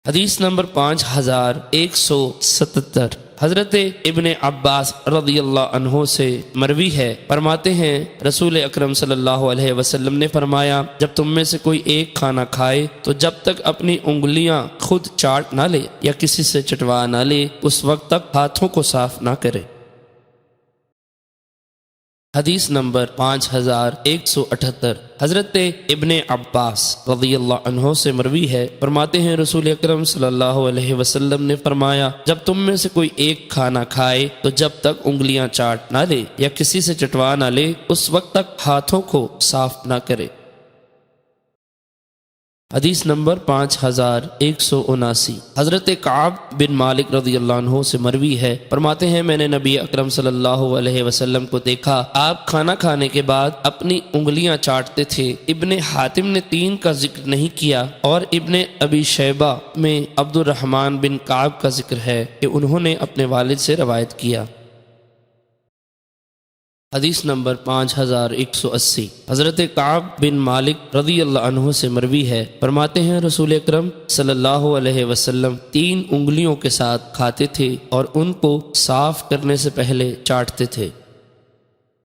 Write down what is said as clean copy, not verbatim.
حدیث نمبر 5177، حضرت ابن عباس رضی اللہ عنہ سے مروی ہے، فرماتے ہیں رسول اکرم صلی اللہ علیہ وسلم نے فرمایا، جب تم میں سے کوئی ایک کھانا کھائے تو جب تک اپنی انگلیاں خود چاٹ نہ لے یا کسی سے چٹوا نہ لے اس وقت تک ہاتھوں کو صاف نہ کرے۔ حدیث نمبر 5178، حضرت ابن عباس رضی اللہ عنہ سے مروی ہے، فرماتے ہیں رسول اکرم صلی اللہ علیہ وسلم نے فرمایا، جب تم میں سے کوئی ایک کھانا کھائے تو جب تک انگلیاں چاٹ نہ لے یا کسی سے چٹوا نہ لے اس وقت تک ہاتھوں کو صاف نہ کرے۔ حدیث نمبر 5179، حضرت کعب بن مالک رضی اللہ عنہ سے مروی ہے، فرماتے ہیں میں نے نبی اکرم صلی اللہ علیہ وسلم کو دیکھا، آپ کھانا کھانے کے بعد اپنی انگلیاں چاٹتے تھے۔ ابن حاتم نے 3 کا ذکر نہیں کیا، اور ابن ابی شیبہ میں عبد الرحمن بن کعب کا ذکر ہے کہ انہوں نے اپنے والد سے روایت کیا۔ حدیث نمبر 5180، حضرت کعب بن مالک رضی اللہ عنہ سے مروی ہے، فرماتے ہیں رسول اکرم صلی اللہ علیہ وسلم 3 انگلیوں کے ساتھ کھاتے تھے اور ان کو صاف کرنے سے پہلے چاٹتے تھے۔